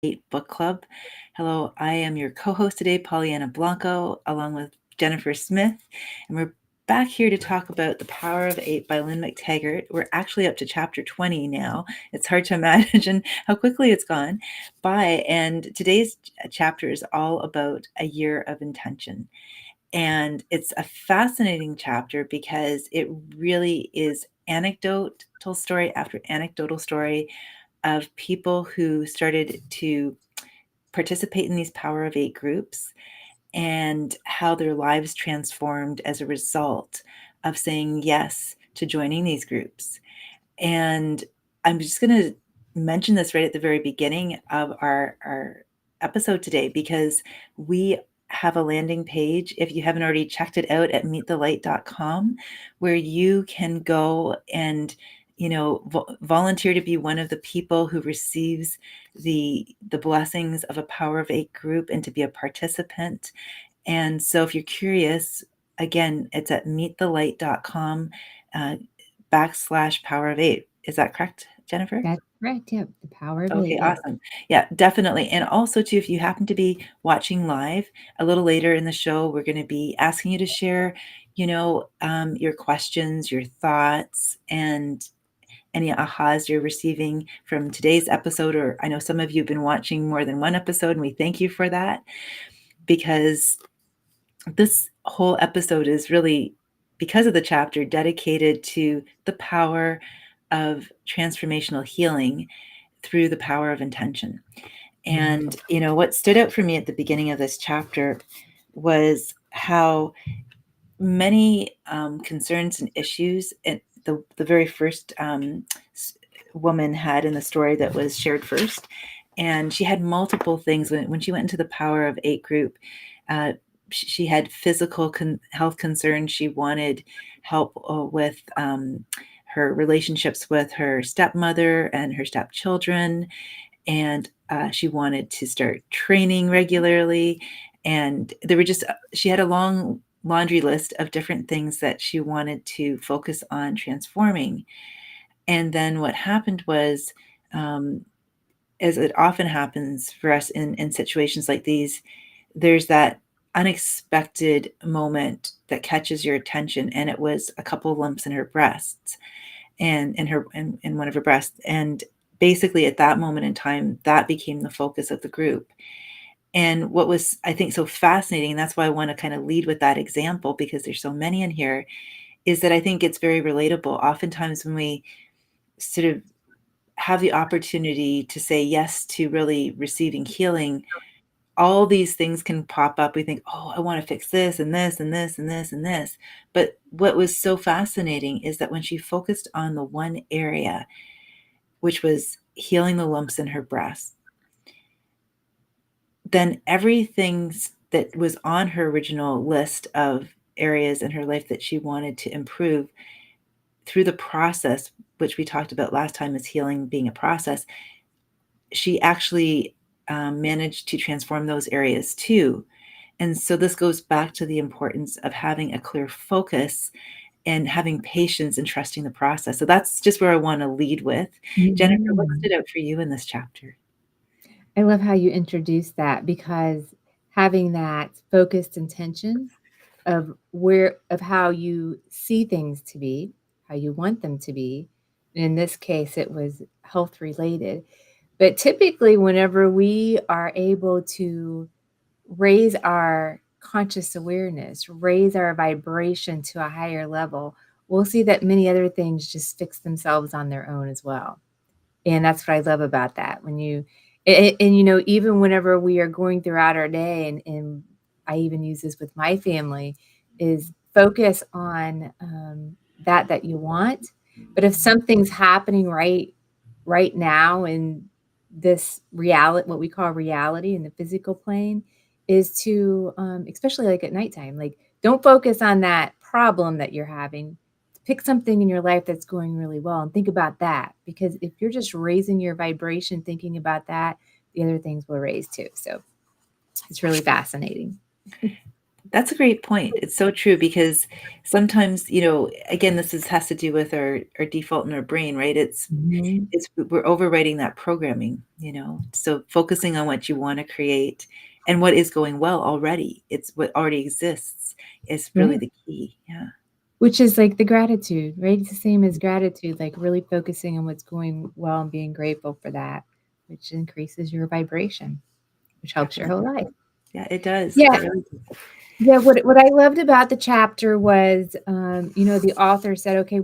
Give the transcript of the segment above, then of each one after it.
8 Book Club. Hello, I am your co-host today, Pollyanna Blanco, along with Jennifer Smith, and we're back here to talk about The Power of 8 by Lynne McTaggart. We're actually up to chapter 20 now. It's hard to imagine how quickly it's gone by, and today's chapter is all about a year of intention. And it's a fascinating chapter because it really is anecdotal story after anecdotal story of people who started to participate in these Power of 8 groups and how their lives transformed as a result of saying yes to joining these groups. And I'm just going to mention this right at the very beginning of our episode today because we have a landing page, if you haven't already checked it out, at meetthelight.com, where you can go and volunteer to be one of the people who receives the blessings of a Power of 8 group and to be a participant. And so if you're curious, again, it's at meetthelight.com /Power of 8. Is that correct, Jennifer? That's correct. Yep. The Power of 8. Okay, awesome. Yeah, definitely. And also, too, if you happen to be watching live, a little later in the show, we're going to be asking you to share, your questions, your thoughts, and any ahas you're receiving from today's episode. Or I know some of you have been watching more than one episode, and we thank you for that, because this whole episode is really, because of the chapter, dedicated to the power of transformational healing through the power of intention. And, what stood out for me at the beginning of this chapter was how many concerns and issues the very first woman had in the story that was shared first. And she had multiple things when she went into the Power of 8 group. She had physical health concerns. She wanted help with her relationships with her stepmother and her stepchildren. And she wanted to start training regularly. And she had a long laundry list of different things that she wanted to focus on transforming. And then what happened was, as it often happens for us in situations like these, there's that unexpected moment that catches your attention. And it was a couple lumps in her breasts and in one of her breasts. And basically at that moment in time, that became the focus of the group. And what was, I think, so fascinating, and that's why I want to kind of lead with that example, because there's so many in here, is that I think it's very relatable. Oftentimes when we sort of have the opportunity to say yes to really receiving healing, all these things can pop up. We think, oh, I want to fix this and this and this and this and this. But what was so fascinating is that when she focused on the one area, which was healing the lumps in her breast, then everything that was on her original list of areas in her life that she wanted to improve through the process, which we talked about last time as healing being a process, she actually managed to transform those areas too. And so this goes back to the importance of having a clear focus and having patience and trusting the process. So that's just where I want to lead with. Jennifer, what stood out for you in this chapter? I love how you introduced that, because having that focused intention of how you see things to be, how you want them to be. In this case, it was health related. But typically, whenever we are able to raise our conscious awareness, raise our vibration to a higher level, we'll see that many other things just fix themselves on their own as well. And that's what I love about that. Even whenever we are going throughout our day, and I even use this with my family, is focus on that you want. But if something's happening right now in this reality, what we call reality in the physical plane, is to, especially like at nighttime, like don't focus on that problem that you're having. Pick something in your life that's going really well and think about that. Because if you're just raising your vibration, thinking about that, the other things will raise too. So it's really fascinating. That's a great point. It's so true because sometimes, again, has to do with our default in our brain, right? Mhm. It's we're overwriting that programming. So focusing on what you want to create and what is going well already. It's what already exists is really Yeah. the key. Yeah, Which is like the gratitude, right? It's the same as gratitude, like really focusing on what's going well and being grateful for that, which increases your vibration, which helps your whole definitely. life. Yeah, it does. Yeah. It really does. Yeah, what I loved about the chapter was, the author said, "Okay,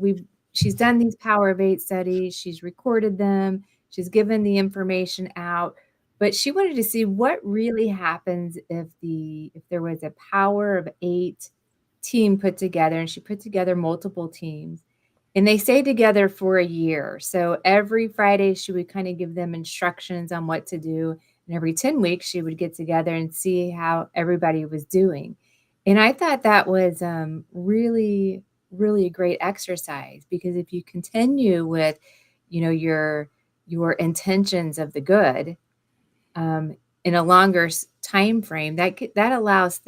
she's done these Power of 8 studies, she's recorded them, she's given the information out, but she wanted to see what really happens if there was a Power of 8 team put together," and she put together multiple teams, and they stayed together for a year. So every Friday, she would kinda give them instructions on what to do, and every 10 weeks, she would get together and see how everybody was doing. And I thought that was, really, really a great exercise because if you continue with, your intentions of the good, um, in a longer time frame, that allows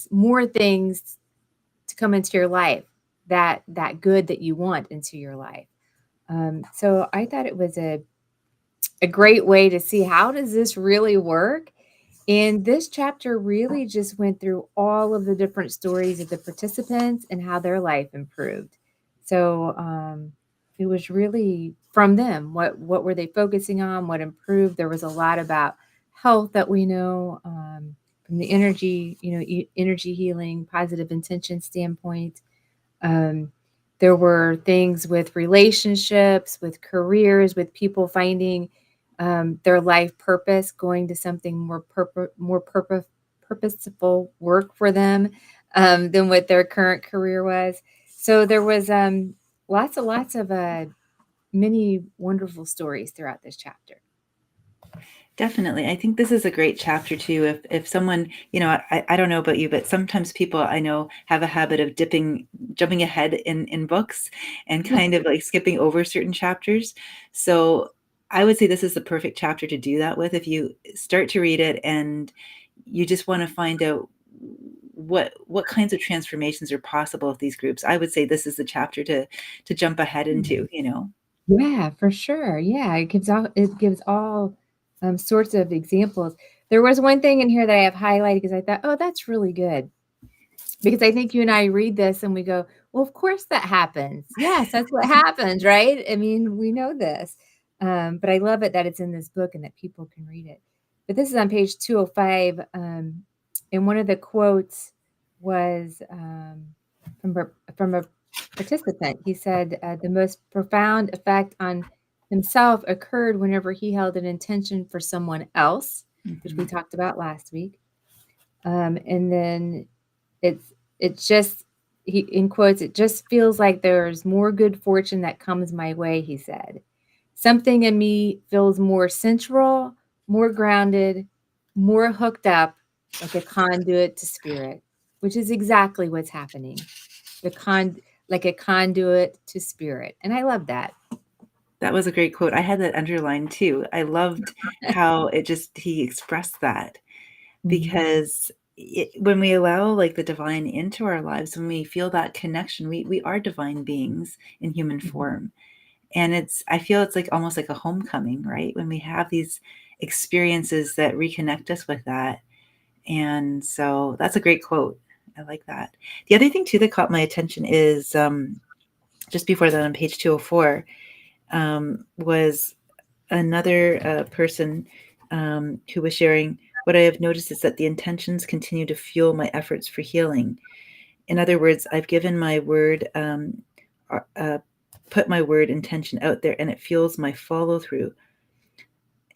more things to come into your life, that good that you want into your life. So I thought it was a great way to see how does this really work? And this chapter really just went through all of the different stories of the participants and how their life improved. So it was really from them. What were they focusing on? What improved? There was a lot about health that we know from the energy, energy healing, positive intention standpoint. Um, there were things with relationships, with careers, with people finding their life purpose, going to something purposeful work for them than what their current career was. So there was lots of many wonderful stories throughout this chapter. Definitely. I think this is a great chapter too. If someone, I don't know about you, but sometimes people I know have a habit of jumping ahead in books and Yeah. kind of like skipping over certain chapters. So I would say this is the perfect chapter to do that with. If you start to read it and you just want to find out what kinds of transformations are possible with these groups, I would say this is the chapter to jump ahead into. Yeah, for sure. Yeah, it gives all sorts of examples. There was one thing in here that I have highlighted because I thought, oh, that's really good. Because I think you and I read this and we go, well, of course that happens. Yes, that's what happens, right? I mean, we know this. But I love it that it's in this book and that people can read it. But this is on page 205. And one of the quotes was from a participant. He said, the most profound effect on himself occurred whenever he held an intention for someone else, which we Mhm. talked about last week. And then it's just he in quotes, "It just feels like there's more good fortune that comes my way," he said. "Something in me feels more central, more grounded, more hooked up, like a conduit to spirit," which is exactly what's happening. The con like a conduit to spirit, and I love that. That was a great quote. I had that underlined too. I loved how he expressed that Mhm, because when we allow like the divine into our lives, when we feel that connection, we are divine beings in human mhm. form. And I feel it's like almost like a homecoming, right? When we have these experiences that reconnect us with that. And so that's a great quote. I like that. The other thing too that caught my attention is just before that on page 204 was another person who was sharing, what I have noticed is that the intentions continue to fuel my efforts for healing. In other words, I've given my word, put my word intention out there, and it fuels my follow through.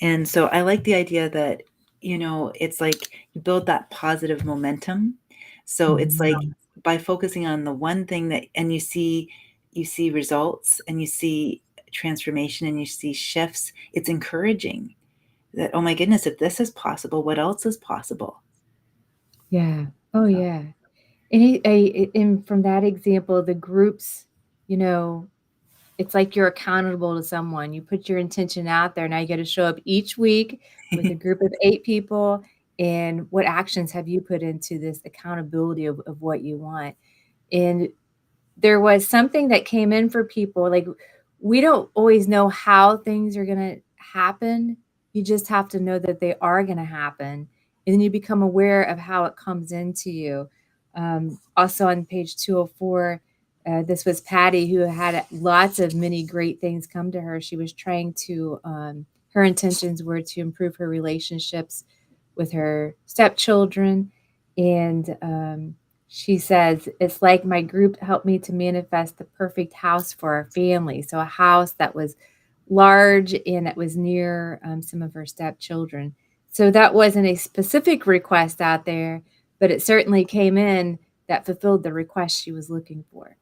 And so I like the idea that, it's like you build that positive momentum. So it's like Mhm. by focusing on the one thing and you see results and you see transformation and you see shifts, it's encouraging that, oh my goodness, if this is possible, what else is possible? Yeah. Oh, So, yeah. And from that example, the groups, you know it's like you're accountable to someone. You put your intention out there. Now you got to show up each week with a group of 8 people And what actions have you put into this accountability of what you want? And there was something that came in for people. Like, we don't always know how things are going to happen. You just have to know that they are going to happen. And then you become aware of how it comes into you. Also on page 204, this was Patty, who had lots of many great things come to her. She was trying to, her intentions were to improve her relationships with her stepchildren. And she says, it's like my group helped me to manifest the perfect house for our family. So a house that was large and that was near some of her stepchildren. So that wasn't a specific request out there, but it certainly came in that fulfilled the request she was looking for.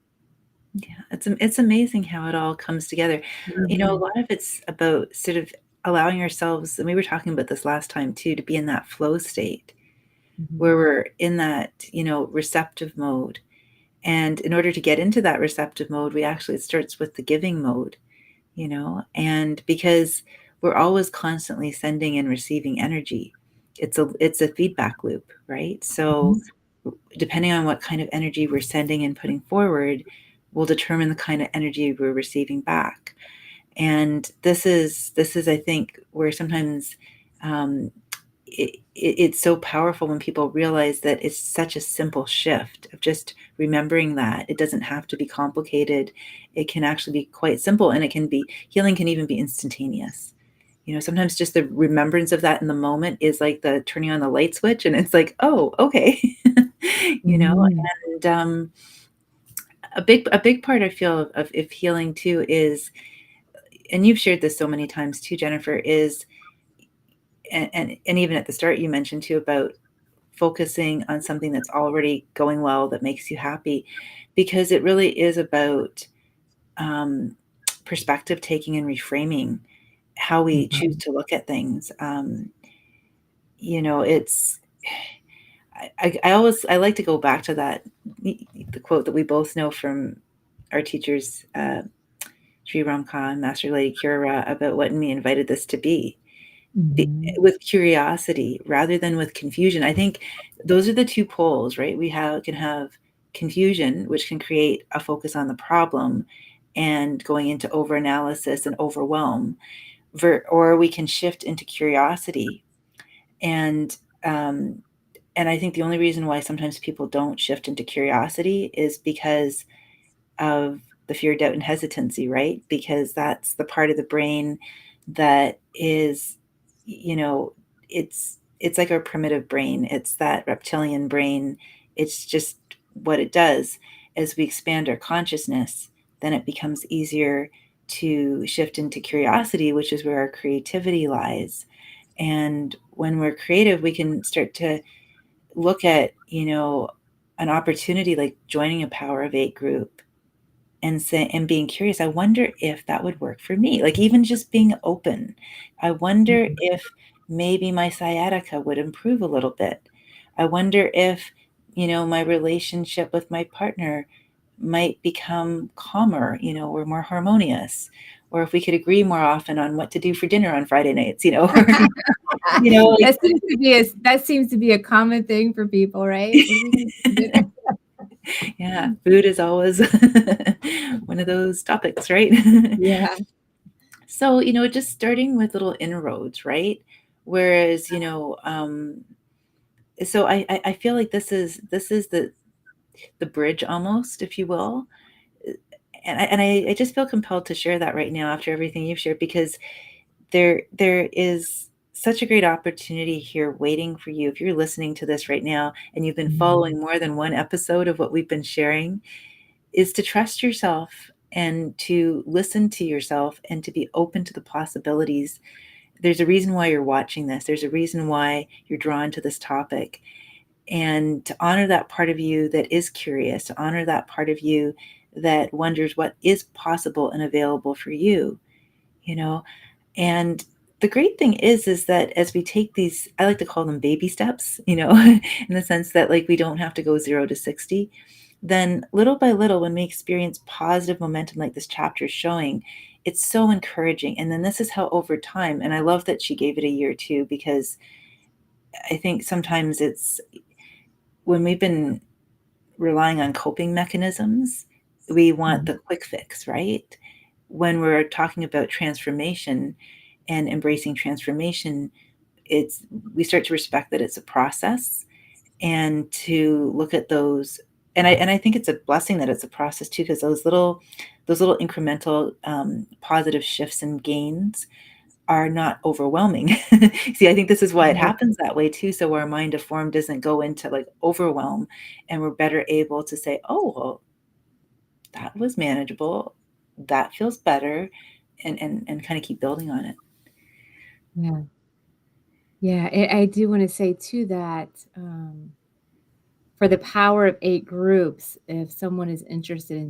Yeah, it's amazing how it all comes together. You know, a Mhm. lot of it's about sort of allowing ourselves, and we were talking about this last time too, to be in that flow state Mhm. where we're in that, receptive mode. And in order to get into that receptive mode, it starts with the giving mode, and because we're always constantly sending and receiving energy, it's a feedback loop, right? So Mhm. depending on what kind of energy we're sending and putting forward will determine the kind of energy we're receiving back. And this is I think where sometimes it's so powerful when people realize that it's such a simple shift of just remembering that it doesn't have to be complicated. It can actually be quite simple, and healing can even be instantaneous. Sometimes just the remembrance of that in the moment is like the turning on the light switch, and it's like, oh, okay. you know Mhm. and a big part I feel of healing too is, and you've shared this so many times too, Jennifer, is, and even at the start you mentioned too about focusing on something that's already going well, that makes you happy, because it really is about um, perspective taking and reframing how we choose Mhm. to look at things. It's I like to go back to that, the quote that we both know from our teachers, Sri Ram Khan, Master Lady Kira, about what me invited this to be Mhm. with curiosity rather than with confusion. I think those are the two poles, right? Can have confusion, which can create a focus on the problem and going into overanalysis and overwhelm, or we can shift into curiosity. And um, and I think the only reason why sometimes people don't shift into curiosity is because of the fear, doubt, and hesitancy, right? Because that's the part of the brain that is, you know, it's like our primitive brain. It's that reptilian brain. It's just what it does. As we expand our consciousness, then it becomes easier to shift into curiosity, which is where our creativity lies. And when we're creative, we can start to look at, an opportunity like joining a Power of Eight group and being curious. I wonder if that would work for me. Like, even just being open. I wonder Mhm. if maybe my sciatica would improve a little bit. I wonder if, my relationship with my partner might become calmer, or more harmonious, or if we could agree more often on what to do for dinner on Friday nights, or, like, That seems to be a common thing for people, right? What are we gonna do for dinner? yeah, food is always one of those topics, right? Yeah. So, just starting with little inroads, right? Whereas, so I feel like this is the bridge almost, if you will. And I just feel compelled to share that right now after everything you've shared, because there is such a great opportunity here waiting for you. If you're listening to this right now and you've been Mhm. following more than one episode of what we've been sharing, is to trust yourself and to listen to yourself and to be open to the possibilities. There's a reason why you're watching this. There's a reason why you're drawn to this topic. And to honor that part of you that is curious, to honor that part of you that wonders what is possible and available for you, you know. And the great thing is that as we take these, I like to call them baby steps, in the sense that, like, we don't have to go 0 to 60. Then little by little, when we experience positive momentum like this chapter is showing, it's so encouraging. And then this is how over time, and I love that she gave it a year too, because I think sometimes it's when we've been relying on coping mechanisms, we want the quick fix, right? When we're talking about transformation and embracing transformation, it's we start to respect that it's a process and to look at those. And I think it's a blessing that it's a process too, because those little incremental positive shifts and gains are not overwhelming. See, I think this is why it happens that way too. So our mind of form doesn't go into like overwhelm, and we're better able to say, oh, well, that was manageable. That feels better. And kind of keep building on it. Yeah. Yeah. I do want to say too that for the Power of 8 groups, if someone is interested in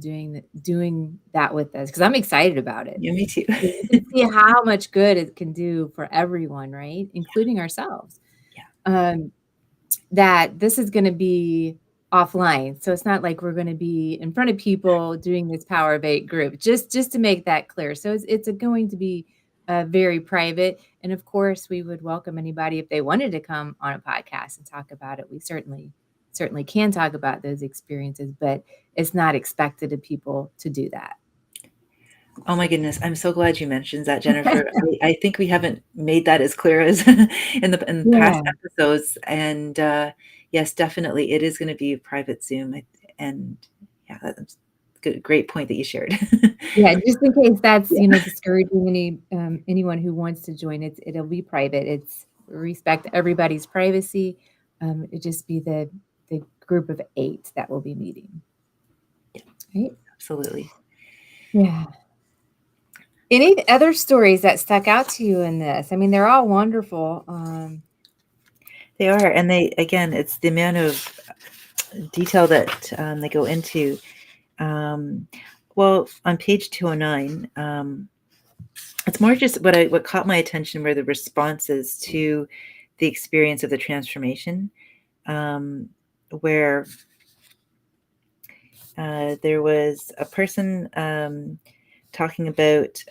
doing that with us, because I'm excited about it. Yeah, me too. You can see how much good it can do for everyone, right? Including ourselves. Yeah. That this is gonna be offline, so it's not like we're gonna be in front of people doing this Power of 8 group, just to make that clear. So it's going to be, very private, and of course, we would welcome anybody if they wanted to come on a podcast and talk about it. We certainly can talk about those experiences, but it's not expected of people to do that. Oh my goodness, I'm so glad you mentioned that, Jennifer. I think we haven't made that as clear as in past Yeah. episodes, and yes, definitely, it is going to be a private Zoom, and yeah, that's good, great point that you shared. Yeah, just in case that's, Yeah. discouraging anyone who wants to join, it'll be private. It's respect everybody's privacy. It just be the group of 8 that will be meeting, right? Absolutely, Yeah. Any other stories that stuck out to you in this? I mean, they're all wonderful. they are, and they again, it's the amount of detail that they go into. Um, well, on page 209. It's more just what caught my attention were the responses to the experience of the transformation, where there was a person talking about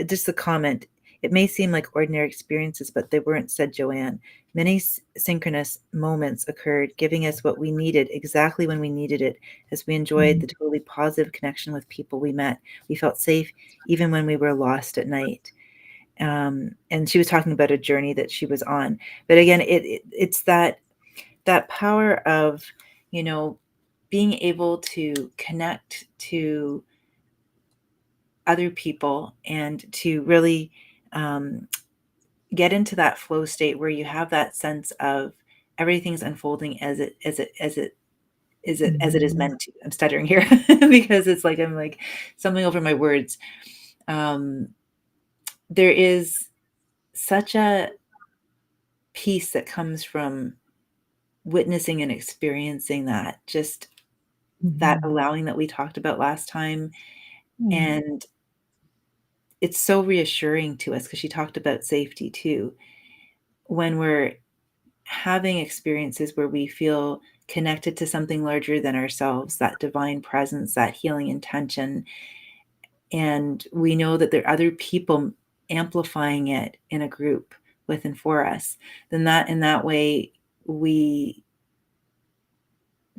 just the comment. It may seem like ordinary experiences, but they weren't, said Joanne. Many synchronous moments occurred, giving us what we needed exactly when we needed it, as we enjoyed the totally positive connection with people we met. We felt safe even when we were lost at night. And she was talking about a journey that she was on. But again, it's that power of, you know, being able to connect to other people and to really get into that flow state where you have that sense of everything's unfolding as it is Mhm. meant to. I'm stuttering here because it's like I'm like stumbling over my words. Um, there is such a peace that comes from witnessing and experiencing that, just that Mhm. allowing that we talked about last time. Yeah. And it's so reassuring to us because she talked about safety too. When we're having experiences where we feel connected to something larger than ourselves, that divine presence, that healing intention, and we know that there are other people amplifying it in a group with and for us, then that in that way we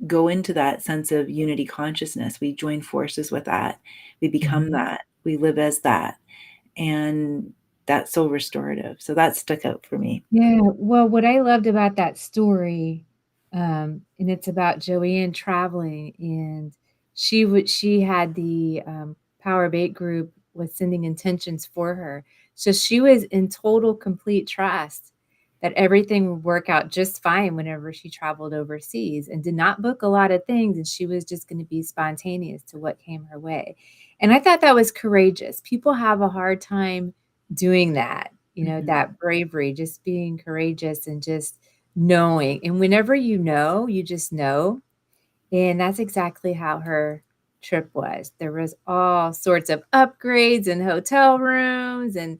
go into that sense of unity consciousness. We join forces with that. We become Mhm. that. We live as that. And that's so restorative. So that stuck out for me. Yeah, well, what I loved about that story, and it's about Joanne traveling, and she had the, Power of 8 group was sending intentions for her. So she was in total complete trust that everything would work out just fine whenever she traveled overseas, and did not book a lot of things, and she was just gonna be spontaneous to what came her way. And I thought that was courageous. People have a hard time doing that, Mhm. that bravery, just being courageous and just knowing. And whenever you know, you just know. And that's exactly how her trip was. There was all sorts of upgrades and hotel rooms and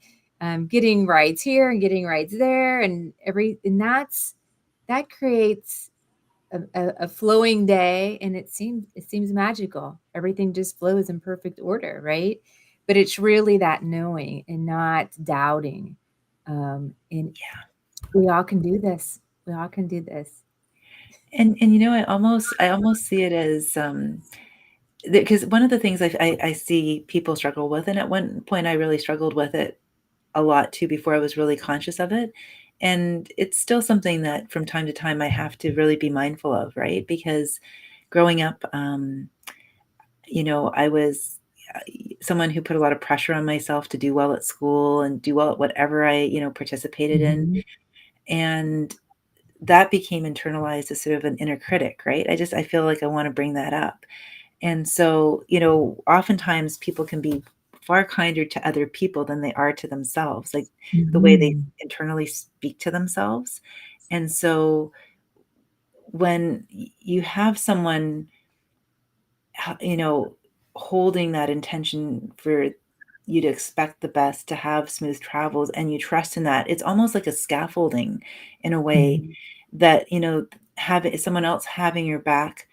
getting rides here and getting rides there and that creates a flowing day, and it seems magical. Everything just flows in perfect order, right? But it's really that knowing and not doubting. And Yeah. We all can do this. We all can do this. And you know, I almost see it as because one of the things I see people struggle with, and at one point I really struggled with it a lot too before I was really conscious of it. And it's still something that from time to time I have to really be mindful of, right? Because growing up, you know, I was someone who put a lot of pressure on myself to do well at school and do well at whatever I, you know, participated in. Mhm. And that became internalized as sort of an inner critic, right? I feel like I want to bring that up. And so, you know, oftentimes people can be far kinder to other people than they are to themselves, like the way they Mhm. internally speak to themselves. And so when you have someone, you know, holding that intention for you to expect the best, to have smooth travels, and you trust in that, it's almost like a scaffolding in a way Mhm. that, you know, having someone else having your back.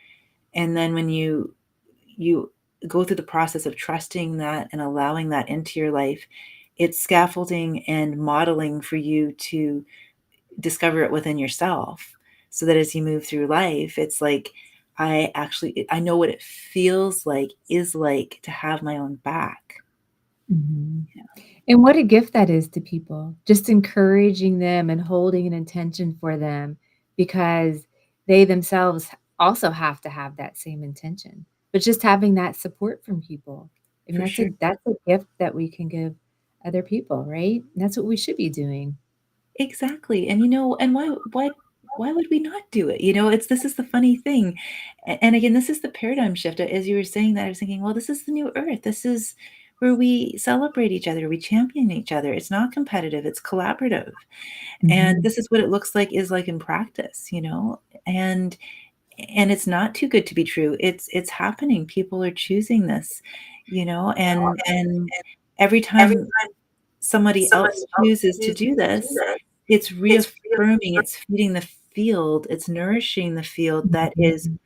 And then when you go through the process of trusting that and allowing that into your life, it's scaffolding and modeling for you to discover it within yourself. So that as you move through life, it's like I know what it feels like is like to have my own back. Mhm. And what a gift that is to people, just encouraging them and holding an intention for them because they themselves also have to have that same intention. But just having that support from people. I mean, For sure. that's a gift that we can give other people, right? And that's what we should be doing. Exactly, and, you know, and why would we not do it? You know, it's this is the funny thing, and again, this is the paradigm shift. As you were saying that, I was thinking, well, this is the new earth. This is where we celebrate each other, we champion each other. It's not competitive, it's collaborative, and Mhm. this is what it looks like is like in practice, you know, and it's not too good to be true. It's happening. People are choosing this, you know, and every time somebody else chooses to do this, it's reaffirming, it's feeding the field, it's nourishing the field that is, Mhm.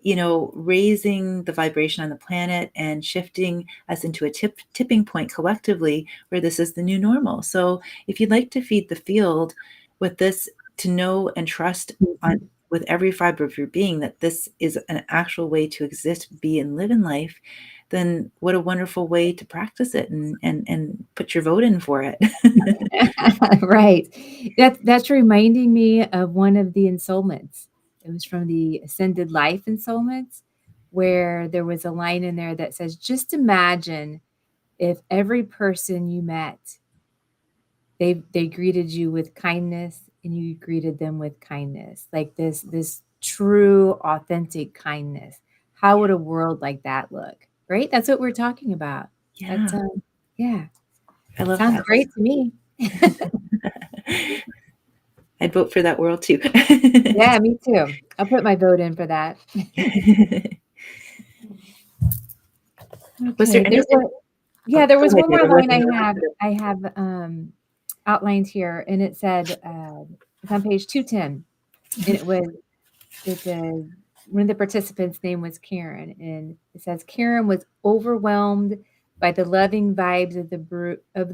you know, raising the vibration on the planet and shifting us into a tipping point collectively where this is the new normal. So if you'd like to feed the field with this, to know and trust on Mhm. with every fiber of your being that this is an actual way to exist, be, and live in life, then what a wonderful way to practice it and put your vote in for it. Right. That's reminding me of one of the ensoulments. It was from the Ascended Life ensoulments, where there was a line in there that says, "Just imagine if every person you met, they greeted you with kindness and you greeted them with kindness, like this true, authentic kindness. How would a world like that look?" Right? That's what we're talking about. That's, Yeah, yeah, I love sounds that. great to me. I'd vote for that world too. Yeah, me too. I'll put my vote in for that. Was there Okay, anything? there Go was ahead, one dear. more I was line gonna I have, outlined here, and it said, it's on page 210, and it says one of the participants' name was Karen, and it says, "Karen was overwhelmed by the loving vibes of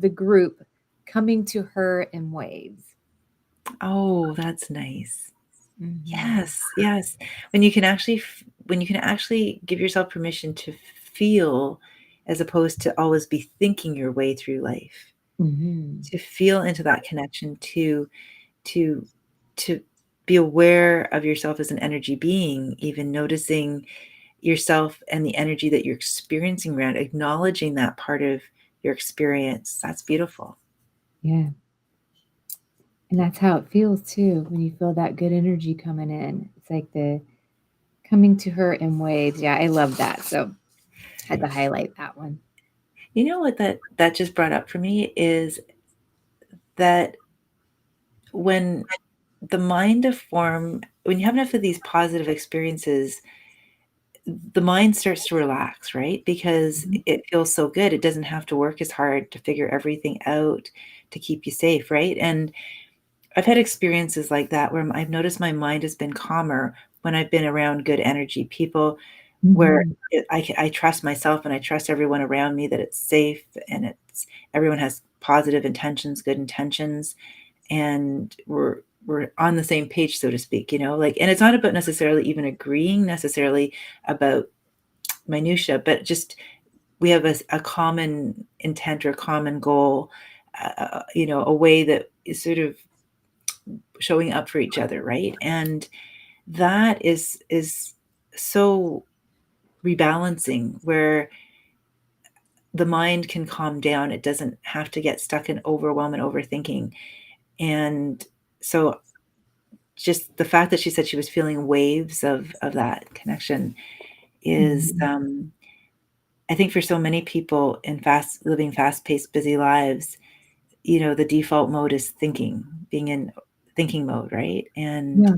the group coming to her in waves." Oh, that's nice. Mhm. Yes, yes. When you can actually give yourself permission to feel as opposed to always be thinking your way through life, Mhm. to feel into that connection, to to be aware of yourself as an energy being, even noticing yourself and the energy that you're experiencing around, acknowledging that part of your experience. That's beautiful. Yeah. And that's how it feels too when you feel that good energy coming in. It's like the coming to her in waves. Yeah, I love that. So had to highlight that one. You know what that just brought up for me is that when the mind of form, when you have enough of these positive experiences, the mind starts to relax, right? Because Mhm. it feels so good. It doesn't have to work as hard to figure everything out to keep you safe, right? And I've had experiences like that where I've noticed my mind has been calmer when I've been around good energy people, where Mhm. I trust myself and I trust everyone around me that it's safe and it's everyone has positive intentions, good intentions, and we're on the same page, so to speak, like, and it's not about necessarily even agreeing necessarily about minutia, but just we have a common intent or a common goal, a way that is sort of showing up for each other, right? And that is so rebalancing, where the mind can calm down. It doesn't have to get stuck in overwhelm and overthinking. And so just the fact that she said she was feeling waves of that connection is, Mhm. I think for so many people in living fast-paced, busy lives, the default mode is thinking, being in thinking mode, right? Yeah.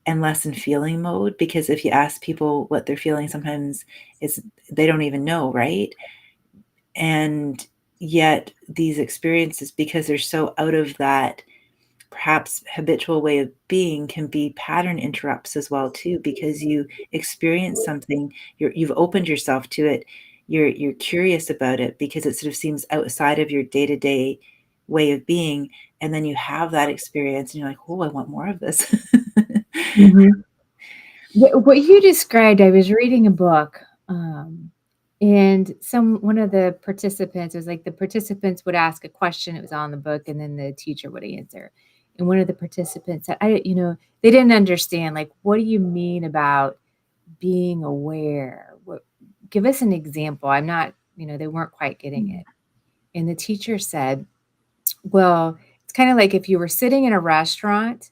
And less in feeling mode, because if you ask people what they're feeling, sometimes it's they don't even know, right? And yet these experiences, because they're so out of that perhaps habitual way of being, can be pattern interrupts as well too, because you experience something, you've opened yourself to it, you're curious about it because it sort of seems outside of your day-to-day way of being, and then you have that experience and you're like, oh, I want more of this. Mhm. What you described, I was reading a book, and one of the participants, it was like the participants would ask a question, it was on the book, and then the teacher would answer. And one of the participants said, they didn't understand, like, what do you mean about being aware? Give us an example. I'm not, they weren't quite getting it. And the teacher said, well, it's kind of like if you were sitting in a restaurant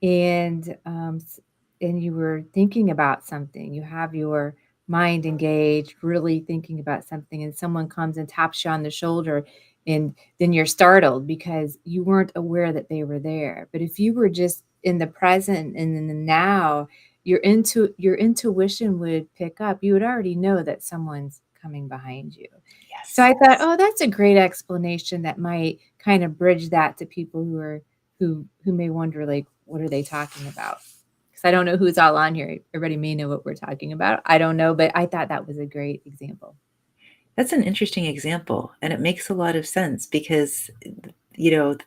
and and you were thinking about something, you have your mind engaged, really thinking about something, and someone comes and taps you on the shoulder, and then you're startled because you weren't aware that they were there. But if you were just in the present and in the now, your intuition would pick up. You would already know that someone's coming behind you. So Yes. I thought, oh, that's a great explanation that might kind of bridge that to people who may wonder, like, what are they talking about? Because I don't know who's all on here. Everybody may know what we're talking about. I don't know, but I thought that was a great example. That's an interesting example, and it makes a lot of sense because, you know,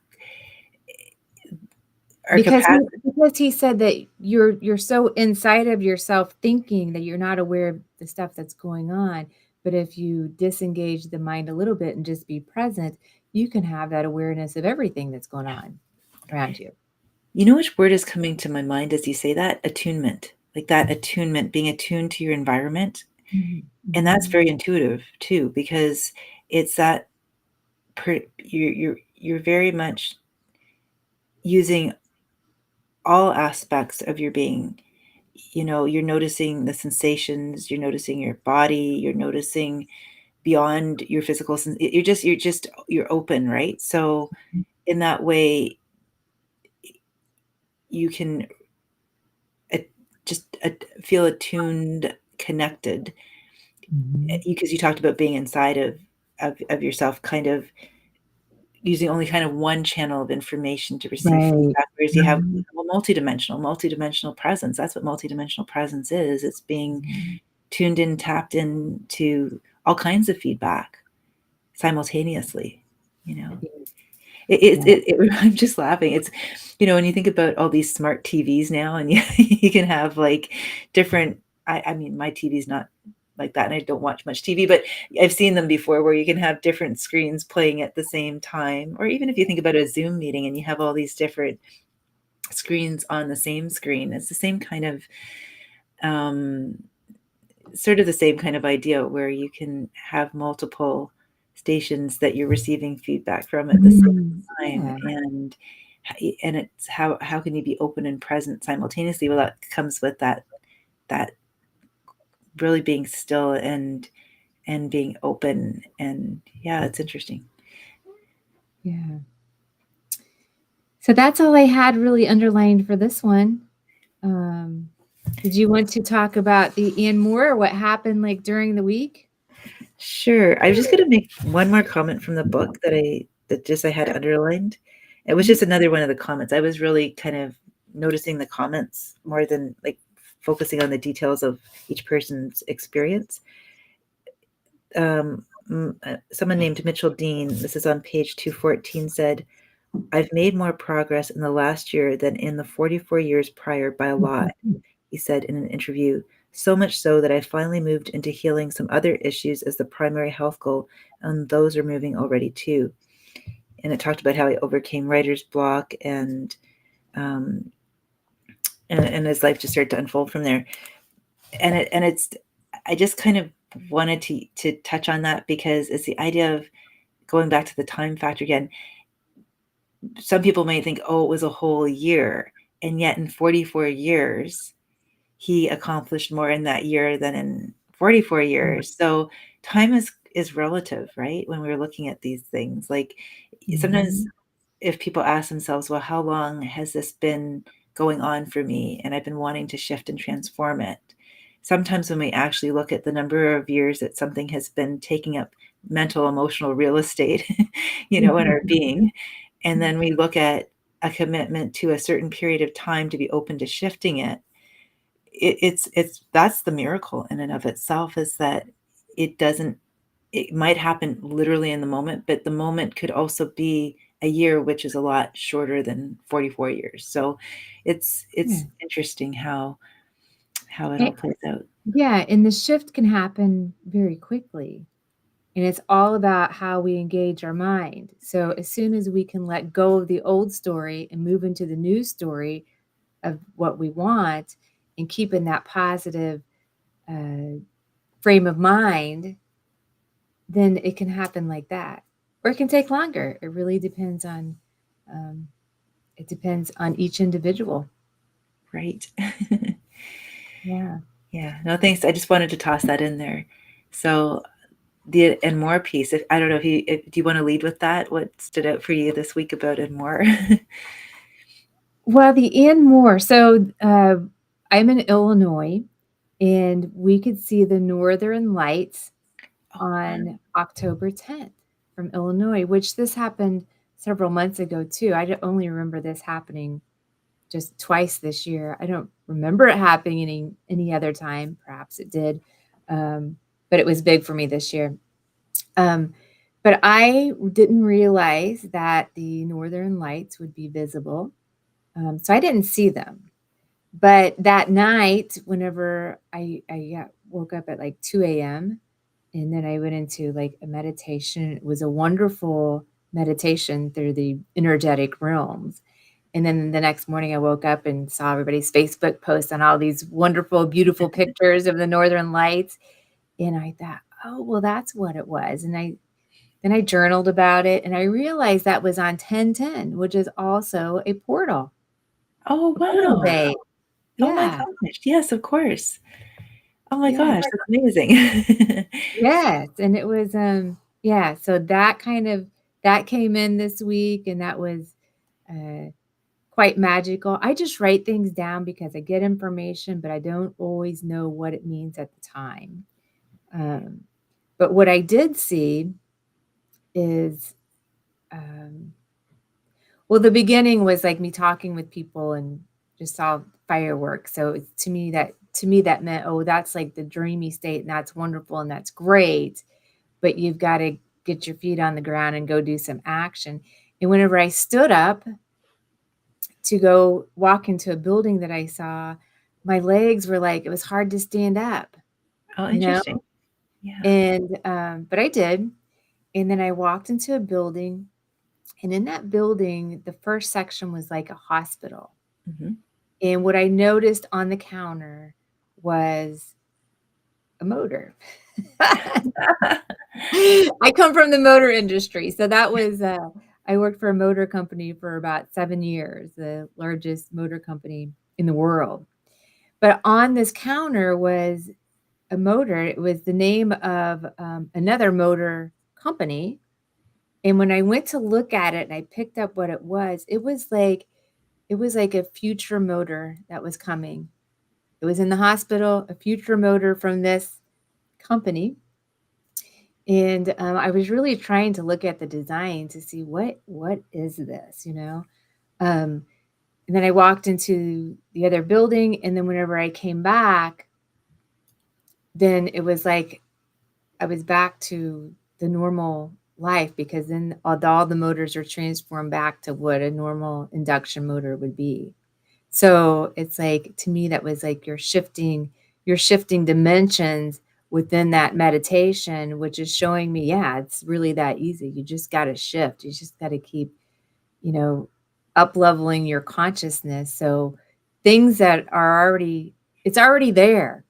our Because he capacity. because he said that you're so inside of yourself thinking that you're not aware of the stuff that's going on. But if you disengage the mind a little bit and just be present, you can have that awareness of everything that's going on around you. You know which word is coming to my mind as you say that? Attunement. Like that attunement, being attuned to your environment. Mhm, And that's mhm. very intuitive too, because it's that you're very much using all aspects of your being. You're noticing the sensations, you're noticing your body, you're noticing beyond your physical you're open, right? So in that way, you can uh, just feel attuned, connected, Mhm. because you talked about being inside of yourself, kind of using only kind of one channel of information to receive Right. feedback, whereas you have Mhm. a multidimensional presence. That's what multidimensional presence is. It's being Mhm. tuned in, tapped in to all kinds of feedback simultaneously. You know, Yeah. I'm just laughing. It's, when you think about all these smart TVs now, and you can have like different. I mean, my TV's not like that, and I don't watch much TV, but I've seen them before where you can have different screens playing at the same time. Or even if you think about a Zoom meeting and you have all these different screens on the same screen, it's the same kind of, um, sort of the same kind of idea where you can have multiple stations that you're receiving feedback from at the same Mhm. time. Yeah. And it's how can you be open and present simultaneously? Well, that comes with that really being still and being open. And yeah, it's interesting. Yeah. So that's all I had really underlined for this one. Um, did you want to talk about the and more, or what happened, like, during the week? Sure. I was just gonna make one more comment from the book that I had underlined. It was Mhm. just another one of the comments. I was really kind of noticing the comments more than like focusing on the details of each person's experience. Someone named Mitchell Dean, this is on page 214, said, I've made more progress in the last year than in the 44 years prior by a lot, he said in an interview. So much so that I finally moved into healing some other issues as the primary health goal, and those are moving already too. And it talked about how he overcame writer's block um, and his life just started to unfold from there. And it's I just kind of wanted to touch on that because it's the idea of going back to the time factor again. Some people may think, oh, it was a whole year, and yet in 44 years he accomplished more in that year than in 44 years. So time is relative, right? When we're looking at these things, like sometimes Mhm. if people ask themselves, well, how long has this been going on for me? And I've been wanting to shift and transform it. Sometimes when we actually look at the number of years that something has been taking up mental, emotional real estate, in our being, and then we look at a commitment to a certain period of time to be open to shifting it, it's that's the miracle in and of itself, is that it doesn't it might happen literally in the moment, but the moment could also be a year, which is a lot shorter than 44 years. So it's Yeah. interesting how it all And plays out. yeah, and the shift can happen very quickly. And it's all about how we engage our mind. So as soon as we can let go of the old story and move into the new story of what we want and keep in that positive uh, frame of mind, then it can happen like that. Or it can take longer. It really depends on um, each individual. Right. Yeah. Yeah. No, thanks. I just wanted to toss that in there. So the and more piece. If I don't know if do you want to lead with that? What stood out for you this week about and more? Well, the and more. So I'm in Illinois, and we could see the Northern Lights Oh, wow. on October 10th from Illinois, which this happened several months ago too. only remember this happening just twice this year. I don't remember it happening any other time. Perhaps it did, but it was big for me this year. Um, but I didn't realize that the Northern Lights would be visible, so I didn't see them. But that night, whenever I woke up at like 2 a.m. and then I went into like a meditation. It was a wonderful meditation through the energetic realms. And then the next morning, I woke up and saw everybody's Facebook posts on all these wonderful, beautiful pictures of the Northern Lights. And I thought, oh, well, that's what it was. And I journaled about it, and I realized that was on 1010, which is also Oh, a portal wow. day. Oh my Yeah, gosh. Yes, of course. Oh my yeah. gosh, that's amazing. Yes, and it was, yeah, so that came in this week, and that was, uh, quite magical. I just write things down because I get information, but I don't always know what it means at the time. Um, but what I did see is, um well, the beginning was, like, me talking with people and just saw fireworks, so it's to me, that meant, "Oh, that's, like, the dreamy state, and that's wonderful, and that's great." But you've gotta get your feet on the ground and go do some action. And whenever I stood up to go walk into a building that I saw, my legs were like it was hard to stand up, Oh, you know? interesting. Yeah. And, but I did. And then I walked into a building, and in that building, the first section was like a hospital. Mhm. And what I noticed on the counter was a motor. I come from the motor industry, so that was, I worked for a motor company for about 7 years, the largest motor company in the world. But on this counter was a motor. It was the name of, another motor company, and when I went to look at it and I picked up what it was like a future motor that was coming. It was in the hospital, a future motor from this company. And, I was really trying to look at the design to see what is this, you know? Um, and then I walked into the other building, and then whenever I came back, then it was like I was back to the normal. life, because then all the motors are transformed back to what a normal induction motor would be. So it's like, to me, that was like you're shifting dimensions within that meditation, which is showing me, yeah, it's really that easy. You just got to shift. You just got to keep, you know, up leveling your consciousness. So things that are already, it's already there.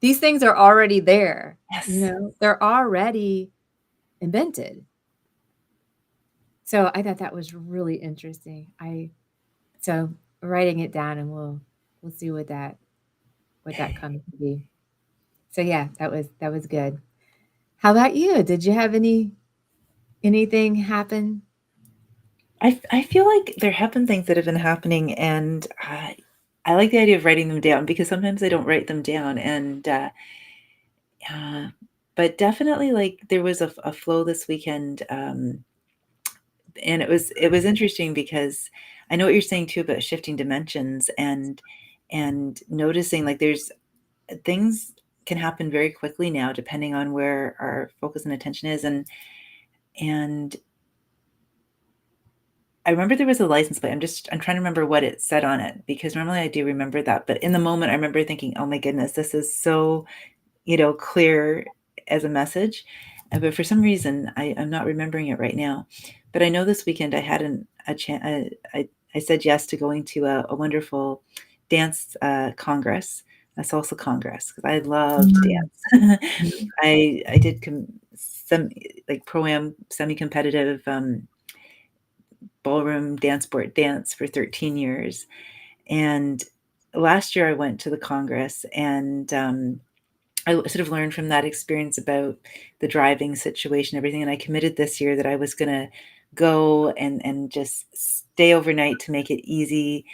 These things are already there. Yes. They're already invented. So I thought that was really interesting. So writing it down, and we'll see what that comes to be. So yeah, that was good. How about you? Did you have anything happen? I feel like there have been things that have been happening, and I like the idea of writing them down because sometimes I don't write them down, and uh, but definitely like there was a flow this weekend, and it was interesting because I know what you're saying too about shifting dimensions and noticing like there's things can happen very quickly now depending on where our focus and attention is, and I remember there was a license plate. I'm trying to remember what it said on it because normally I do remember that, but in the moment I remember thinking, "Oh my goodness, this is so, clear as a message." But for some reason, I'm not remembering it right now. But I know this weekend I had a chance. I said yes to going to a wonderful dance congress, a salsa congress, because I love to Mm, dance. mhm. I did some like pro am semi competitive ballroom dance sport dance for 13 years. And last year I went to the Congress and I sort of learned from that experience about the driving situation, everything. And I committed this year that I was going to go and just stay overnight to make it easy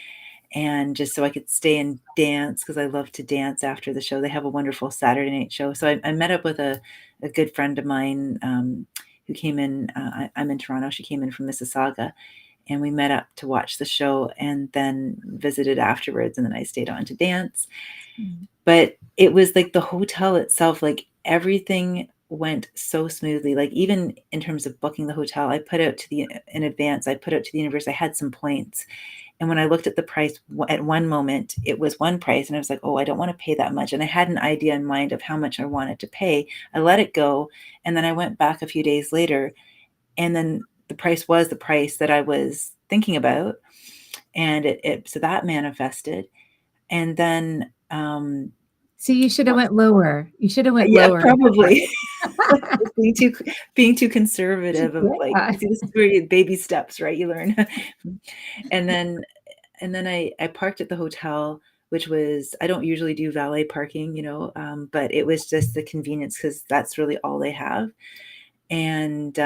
and just so I could stay and dance because I love to dance after the show. They have a wonderful Saturday night show. So I met up with a good friend of mine who came in. I'm in Toronto. She came in from Mississauga and we met up to watch the show and then visited afterwards. And then I stayed on to dance. Mm. But it was like the hotel itself, like everything went so smoothly. Like even in terms of booking the hotel, I put out to the in advance, I put out to the universe, I had some points. And when I looked at the price at one moment, it was one price. And I was like, oh, I don't want to pay that much. And I had an idea in mind of how much I wanted to pay. I let it go. And then I went back a few days later. And then the price was the price that I was thinking about. And so that manifested. And then, So you should have went lower. You should have went yeah, lower in that probably. price. Being too conservative of like, Yeah. see, this is where you baby steps, right? You learn. And then I parked at the hotel, which was I don't usually do valet parking, but it was just the convenience because that's really all they have. And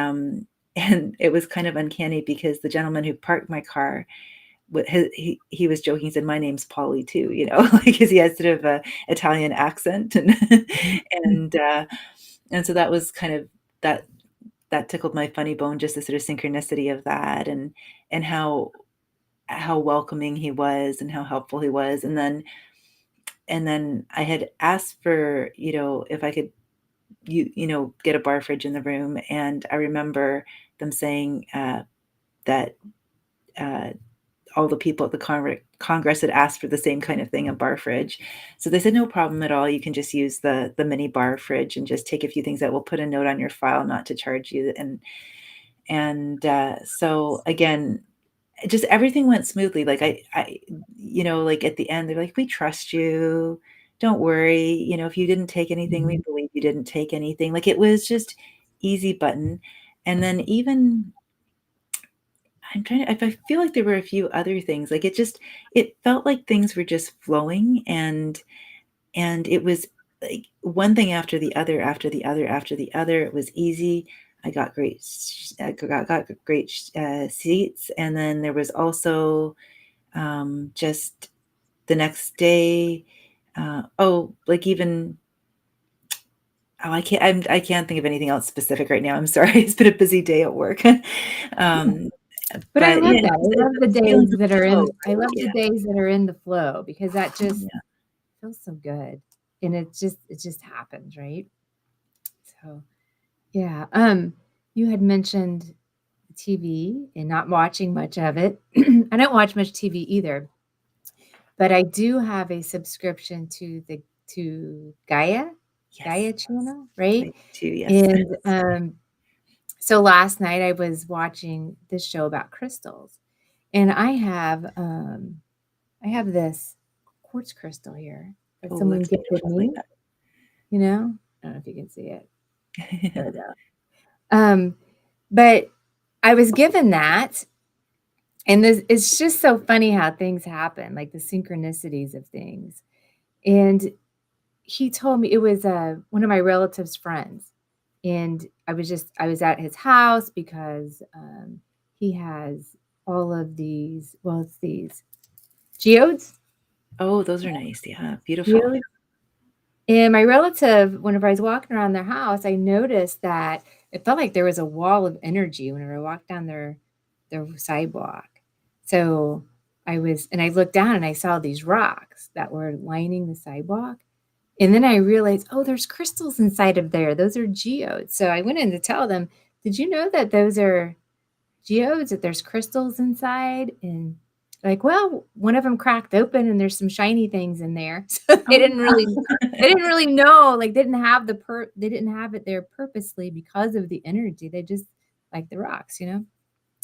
and it was kind of uncanny because the gentleman who parked my car, he was joking. He said, "My name's Polly too," like because he has sort of a Italian accent, and Mhm. and uh, and so that was kind of that that tickled my funny bone, just the sort of synchronicity of that, and how welcoming he was and how helpful he was. And then I had asked for, if I could get a bar fridge in the room. And I remember them saying that uh, all the people at the Congress had asked for the same kind of thing, a bar fridge. So they said, no problem at all. You can just use the mini bar fridge and just take a few things out. We'll put a note on your file not to charge you. And so again, just everything went smoothly. Like like at the end, they're like, "We trust you. Don't worry. If you didn't take anything, we Mhm. believe you didn't take anything." Like it was just easy button. And then even I'm trying to, if I feel like there were a few other things, like it felt like things were just flowing and it was like one thing after the other, after the other, after the other. It was easy. I got got great seats, and then there was also just the next day. Like even I can't think of anything else specific right now. I'm sorry. It's been a busy day at work. Yeah. um, But I but love yeah, that. just I love the the feeling days of that the are flow, in I right? love the Yeah, days that are in the flow, because that just yeah. feels so good. And it just happens, right? So, yeah. you had mentioned TV and not watching much of it. I don't watch much TV either, but I do have a subscription to Gaia Yes, channel, I right? do, yes. And so last night I was watching this show about crystals, and I have this quartz crystal here that Oh, someone looks gifted beautiful. I like me. You know, I don't know if you can see it. There we that. go. But I was given that, and this it's just so funny how things happen, like the synchronicities of things. And he told me it was one of my relatives' friends, and I was at his house because he has all of these. Well, it's these geodes. Oh, those are nice. Yeah, beautiful. Geodes. And my relative, whenever I was walking around their house, I noticed that it felt like there was a wall of energy whenever I walked down their sidewalk. So I looked down and I saw these rocks that were lining the sidewalk. And then I realized, oh, there's crystals inside of there. Those are geodes. So I went in to tell them, did you know that those are geodes, that there's crystals inside? And like, well, one of them cracked open and there's some shiny things in there. So Oh. they didn't really know, like they didn't have it there purposely because of the energy. They just like the rocks, you know?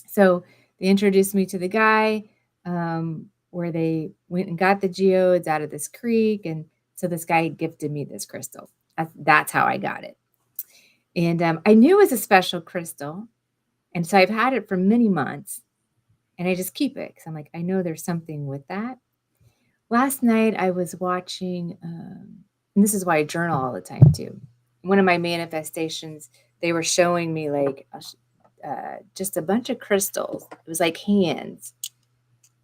So they introduced me to the guy where they went and got the geodes out of this creek. And so this guy gifted me this crystal. That's how I got it. And I knew it was a special crystal. And so I've had it for many months and I just keep it because I'm like, I know there's something with that. Last night I was watching, and this is why I journal all the time too. One of my manifestations, they were showing me like just a bunch of crystals. It was like hands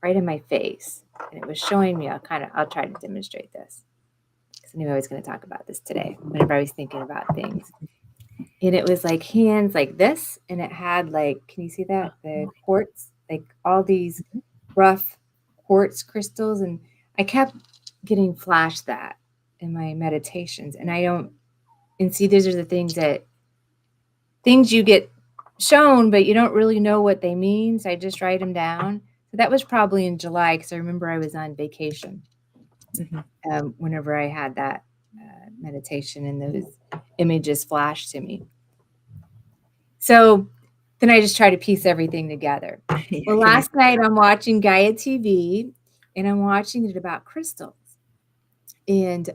right in my face, and it was showing me. I'll try to demonstrate this because I knew I was going to talk about this today. Whenever I was thinking about things, and it was like hands like this, and it had like, can you see that, the quartz, like all these rough quartz crystals, and I kept getting flashed that in my meditations, and I don't. And see, these are the things you get shown, but you don't really know what they mean. So I just write them down. So that was probably in July because I remember I was on vacation whenever I had that meditation and those images flashed to me. So then I just try to piece everything together. Yeah, Well, you're making last night I'm watching Gaia TV and I'm watching it about crystals. And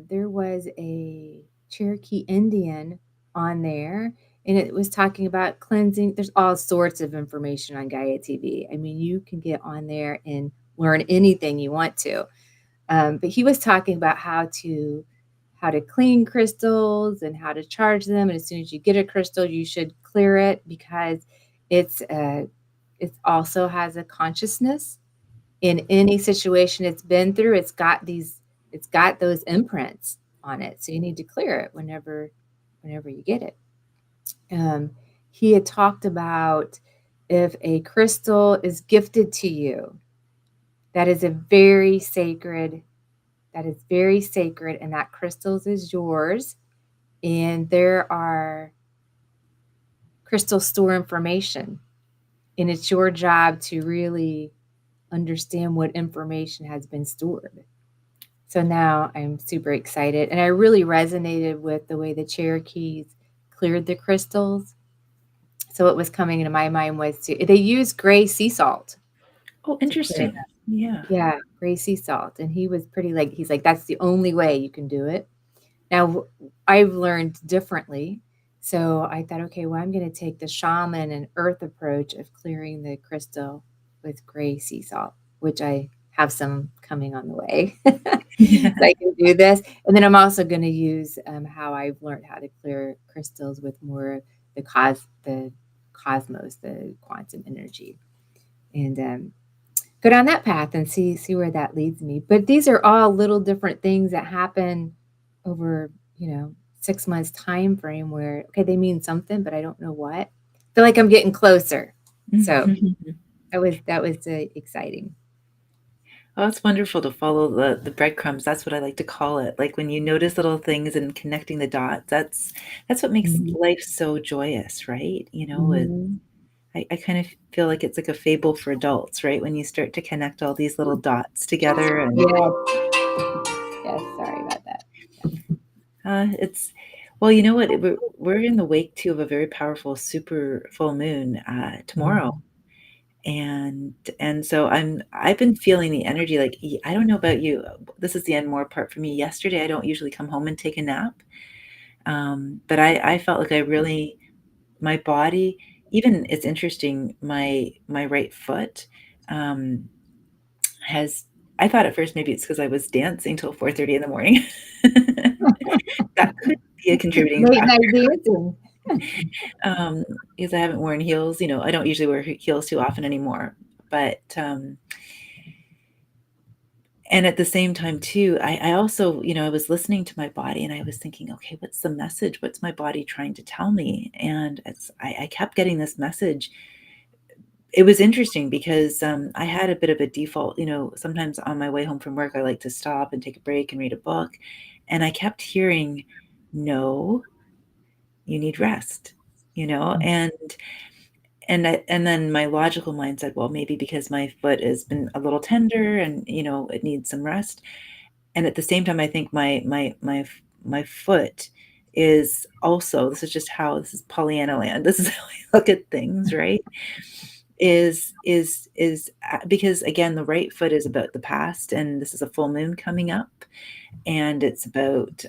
there was a Cherokee Indian on there, and it was talking about cleansing. There's all sorts of information on Gaia TV. I mean, you can get on there and learn anything you want to. But he was talking about how to clean crystals and how to charge them. And as soon as you get a crystal, you should clear it because it's it also has a consciousness. In any situation it's been through, it's got those imprints on it. So you need to clear it whenever you get it. He had talked about if a crystal is gifted to you, that is a very sacred, that is very sacred, and that crystals is yours. And there are crystals store information, and it's your job to really understand what information has been stored. So now I'm super excited. And I really resonated with the way the Cherokees cleared the crystals. So what was coming into my mind was they use gray sea salt Oh, to clear interesting. them. Yeah. Yeah, gray sea salt. And he was pretty like, he's like, that's the only way you can do it. Now I've learned differently. So I thought, okay, well, I'm going to take the shaman and earth approach of clearing the crystal with gray sea salt, which I have some coming on the way. Yeah. So I can do this. And then I'm also going to use how I've learned how to clear crystals with more the cosmos, the quantum energy, and go down that path and see where that leads me. But these are all little different things that happen over 6 months time frame where okay, they mean something, but I don't know what. I feel like I'm getting closer. So that was exciting. Oh, it's wonderful to follow the breadcrumbs. That's what I like to call it. Like when you notice little things and connecting the dots, that's what makes Mhm. life so joyous, right? Mhm. I kind of feel like it's like a fable for adults, right? When you start to connect all these little dots together and Yes. Yes, sorry about that. it's well, you know what? We're in the wake too of a very powerful super full moon tomorrow. Mhm. And so I've been feeling the energy like I don't know about you. This is the end more part for me. Yesterday, I don't usually come home and take a nap. But I felt like I really my body, even it's interesting, my right foot um has I thought at first maybe it's because I was dancing till 4:30 in the morning. That could be a contributing Late factor. night dancing. Um, because I haven't worn heels, I don't usually wear heels too often anymore. But and at the same time too, I also, I was listening to my body and I was thinking, okay, what's the message? What's my body trying to tell me? And I kept getting this message. It was interesting because I had a bit of a default, sometimes on my way home from work, I like to stop and take a break and read a book. And I kept hearing, no, you need rest, Mm. and then my logical mind said, well, maybe because my foot has been a little tender and, it needs some rest. And at the same time, I think my foot is also, this is Pollyanna land. This is how I look at things, right? Because again, the right foot is about the past, and this is a full moon coming up, and it's about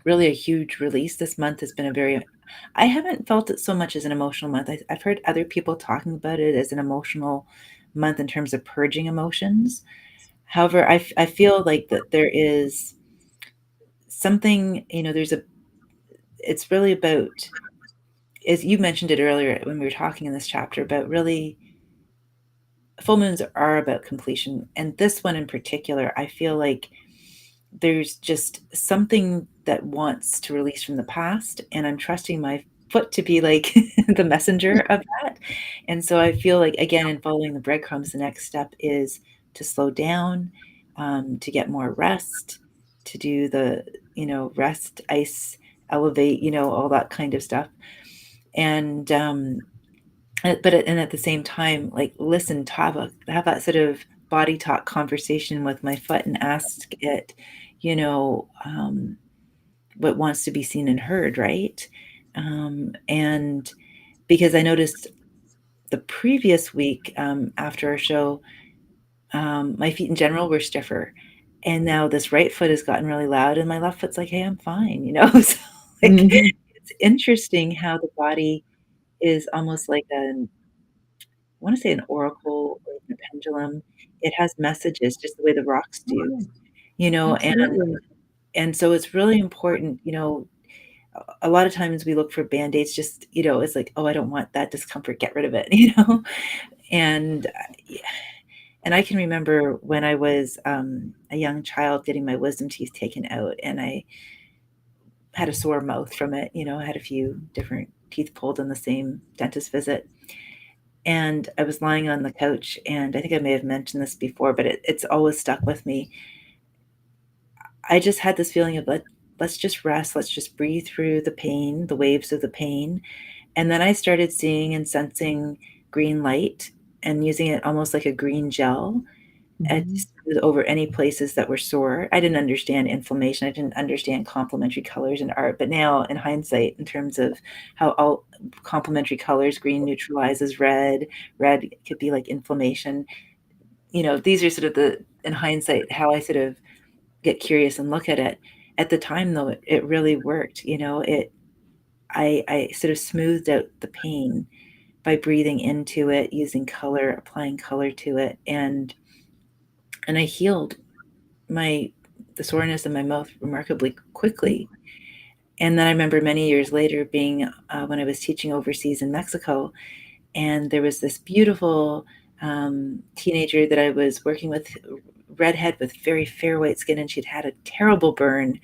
really a huge release. This month has been I haven't felt it so much as an emotional month. I've heard other people talking about it as an emotional month in terms of purging emotions. However, I feel like that there is something, it's really about, as you mentioned it earlier when we were talking in this chapter, about really full moons are about completion. And this one in particular, I feel like there's just something that wants to release from the past, and I'm trusting my foot to be like the messenger of that. And so I feel like, again, in following the breadcrumbs, the next step is to slow down, to get more rest, to do the, rest, ice, elevate, all that kind of stuff. And and at the same time, like listen, to have that sort of body talk conversation with my foot and ask it, what wants to be seen and heard, right? And because I noticed the previous week after our show, my feet in general were stiffer. And now this right foot has gotten really loud, and my left foot's like, hey, I'm fine. So, like, Mhm. it's interesting how the body is almost like I want to say an oracle or a pendulum. It has messages just the way the rocks Oh, do, yeah. you know, and Absolutely. and so it's really important, a lot of times we look for band-aids just, it's like, "Oh, I don't want that discomfort, get rid of it," you know? And, yeah, and I can remember when I was, a young child getting my wisdom teeth taken out, and I had a sore mouth from it, I had a few different teeth pulled in the same dentist visit. And I was lying on the couch, and I think I may have mentioned this before, but it's always stuck with me. I just had this feeling of let's just rest, let's just breathe through the pain, the waves of the pain. And then I started seeing and sensing green light and using it almost like a green gel to Mhm. smooth over any places that were sore. I didn't understand inflammation. I didn't understand complementary colors in art. But now, in hindsight, in terms of how all complementary colors, green neutralizes red, red could be like inflammation. These are sort of in hindsight, how I sort of get curious and look at it. At the time, though, it really worked. I sort of smoothed out the pain by breathing into it, using color, applying color to it, and I healed my the soreness in my mouth remarkably quickly. And then I remember many years later being when I was teaching overseas in Mexico, and there was this beautiful teenager that I was working with, redhead with very fair white skin, and she'd had a terrible burn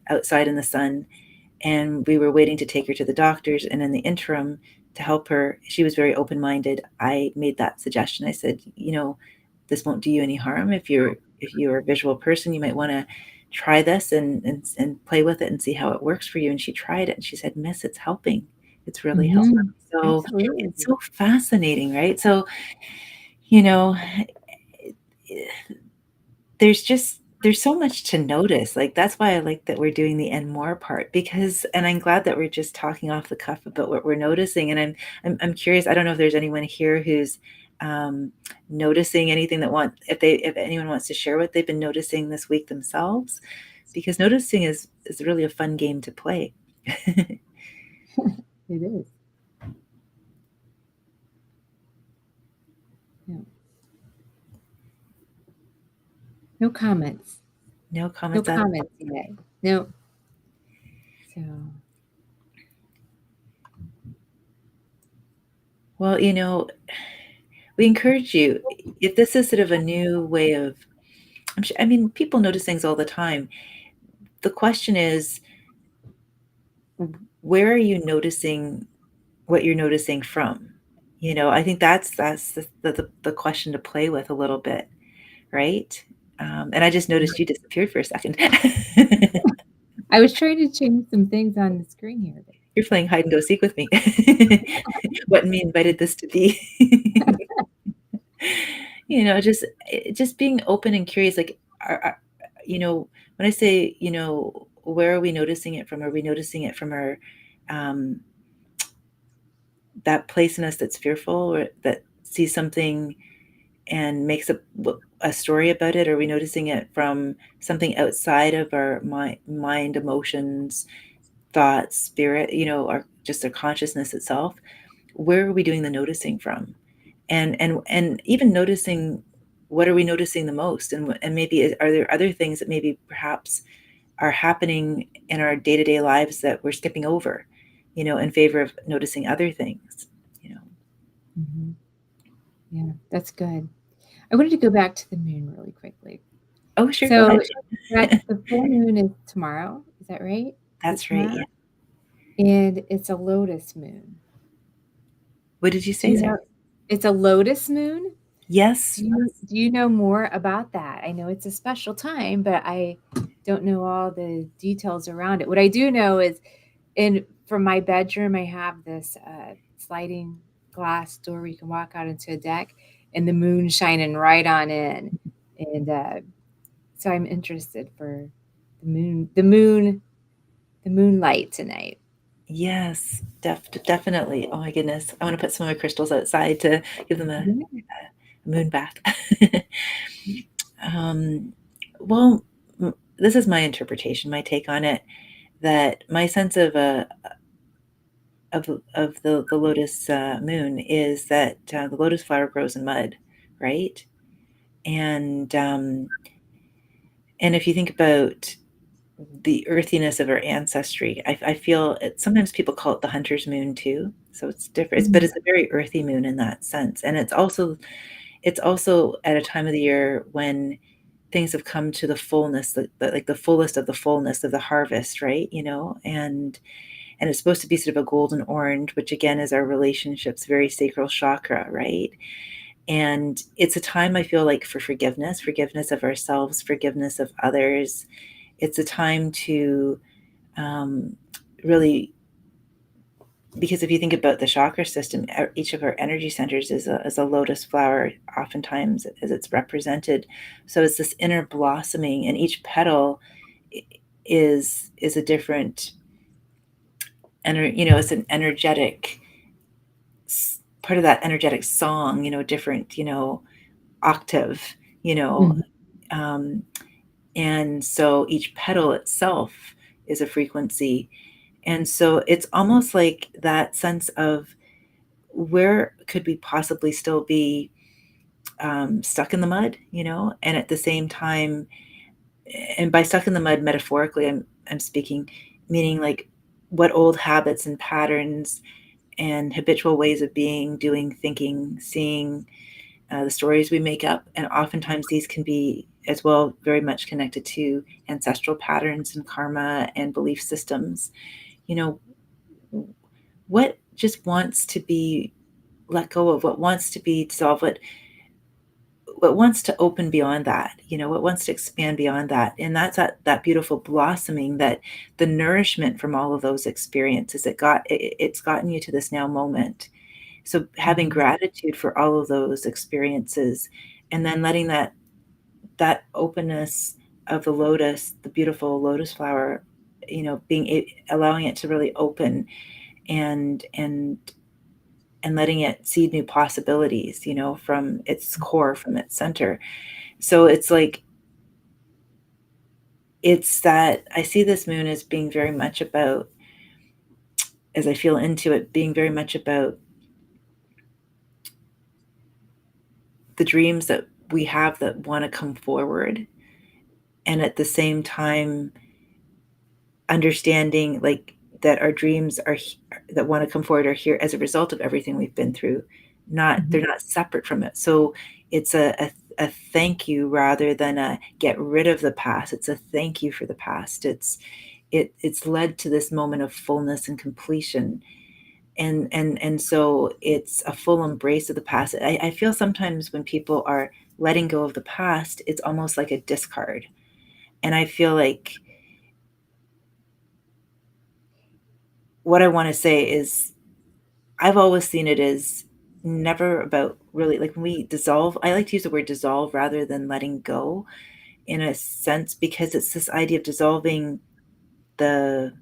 outside in the sun, and we were waiting to take her to the doctors. And in the interim, to help her, she was very open minded. I made that suggestion. I said, this won't do you any harm. If you're a visual person, you might want to try this and play with it and see how it works for you. And she tried it and she said, Miss, it's helping. It's really helping. Mhm. So Absolutely. it's so fascinating, right? So, you know, there's so much to notice. Like that's why I like that we're doing the and more part, because and I'm glad that we're just talking off the cuff about what we're noticing. And I'm curious, I don't know if there's anyone here who's um, noticing anything that if anyone wants to share what they've been noticing this week themselves, because noticing is really a fun game to play. It is. Yeah. No comments. No No comments at all. comments today. No. So, Well, we encourage you, if this is sort of a new way of, I mean, people notice things all the time. The question is, where are you noticing what you're noticing from? I think that's the question to play with a little bit, right? And I just noticed you disappeared for a second. I was trying to change some things on the screen here. You're playing hide and go seek with me. What me invited this to be. Just being open and curious. Like, when I say, where are we noticing it from? Are we noticing it from our um, that place in us that's fearful or that sees something and makes a story about it? Are we noticing it from something outside of our mind, emotions, thoughts, spirit, or just our consciousness itself? Where are we doing the noticing from? And even noticing, what are we noticing the most? And maybe are there other things that maybe perhaps are happening in our day-to-day lives that we're skipping over, in favor of noticing other things, you know. Mhm. Yeah, that's good. I wanted to go back to the moon really quickly. Oh, sure, go So ahead. that the full moon is tomorrow, is that right? Is it That's right, tomorrow? yeah. And it's a lotus moon. What did you Do say, you sir? know it's a lotus moon? Yes. Do you know more about that? I know it's a special time, but I don't know all the details around it. What I do know is from my bedroom, I have this sliding glass door where you can walk out into a deck, and the moon shining right on in. And so I'm interested for the moonlight tonight. Yes, definitely. Oh my goodness. I want to put some of my crystals outside to give them a Yeah. moon bath. um, well, this is my interpretation, my take on it, that my sense of the lotus moon is that the lotus flower grows in mud, right? And and if you think about the earthiness of our ancestry, I feel it. Sometimes people call it the hunter's moon too, so it's different. But Mhm. it's a very earthy moon in that sense, and it's also at a time of the year when things have come to the fullness, like the fullest of the harvest, right? And it's supposed to be sort of a golden orange, which again is our relationships, very sacral chakra, right? And it's a time I feel like for forgiveness of ourselves, forgiveness of others. It's a time to um, really, because if you think about the chakra system, each of our energy centers is a lotus flower, oftentimes as it's represented. So it's this inner blossoming, and each petal is a different, it's an energetic part of that energetic song, different, octave, you know, Mhm. um, and so each petal itself is a frequency. And so it's almost like that sense of where could we possibly still be stuck in the mud, and at the same time, and by stuck in the mud metaphorically, I'm speaking, meaning like what old habits and patterns and habitual ways of being, doing, thinking, seeing, the stories we make up. And oftentimes these can be as well very much connected to ancestral patterns and karma and belief systems. You know, what just wants to be let go of, what wants to be dissolved, what wants to open beyond that, what wants to expand beyond that. And that's that beautiful blossoming, that the nourishment from all of those experiences, it's gotten you to this now moment. So having Mhm. gratitude for all of those experiences, and then letting that openness of the lotus, the beautiful lotus flower, allowing it to really open, and letting it seed new possibilities, from its core, from its center. So it's like, it's that I see this moon as being very much about, as I feel into it, being very much about the dreams that we have that want to come forward, and at the same time understanding, like, that our dreams that want to come forward are here as a result of everything we've been through. Not Mhm. They're not separate from it. So it's a thank you rather than a get rid of the past. It's a thank you for the past. It's led to this moment of fullness and completion, and so it's a full embrace of the past. I feel sometimes when people are letting go of the past, it's almost like a discard. And I feel like what I want to say is, I've always seen it as never about really, like, when we dissolve, I like to use the word dissolve rather than letting go, in a sense, because it's this idea of dissolving the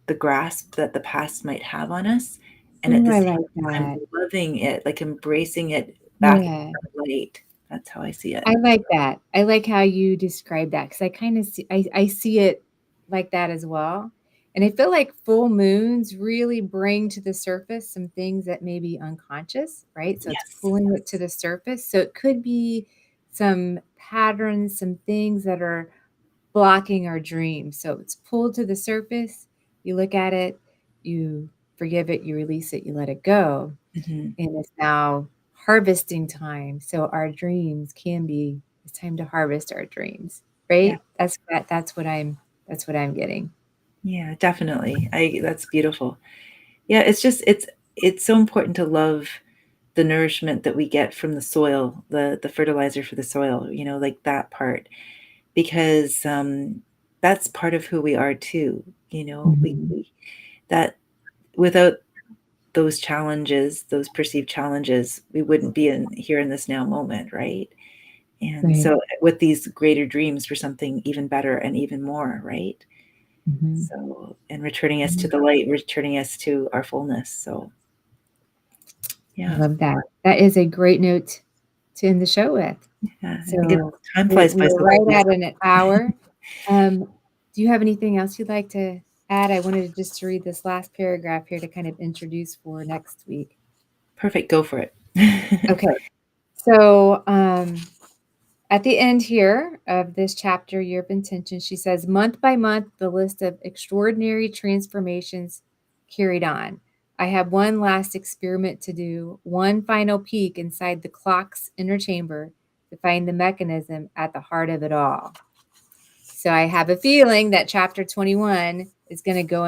the grasp that the past might have on us, and at Ooh, the I same like time that. loving it, like embracing it back into Yeah. the light. That's how I see it. I like that. I like how you describe that because I kind of see I see it like that as well. And I feel like full moons really bring to the surface some things that may be unconscious, right? So it's Yes. pulling it to the surface. So it could be some patterns, some things that are blocking our dreams. So it's pulled to the surface. You look at it, you forgive it, you release it, you let it go. Mhm. And it's now harvesting time, so our dreams can be it's time to harvest our dreams, Yeah. right? That's what I'm getting. Yeah, definitely. I That's beautiful. Yeah, it's so important to love the nourishment that we get from the soil, the fertilizer for the soil, like that part, because that's part of who we are too. Mhm, That without those challenges, those perceived challenges, we wouldn't be in here in this now moment, right? And right. so with these greater dreams for something even better and even more, right? Mhm. So, and returning us to Mhm. the light, returning us to our fullness. So, I yeah, love that. That is a great note to end the show with. yeah. I think So, time we're flies by we're so right fast. at an hour. Do you have anything else you'd like to add? I wanted just to read this last paragraph here to kind of introduce for next week. Perfect. Go for it. Okay. So, at the end here of this chapter, Year of Intention, she says, month by month, the list of extraordinary transformations carried on. I have one last experiment to do, one final peek inside the clock's inner chamber to find the mechanism at the heart of it all. So I have a feeling that chapter 21 is going to go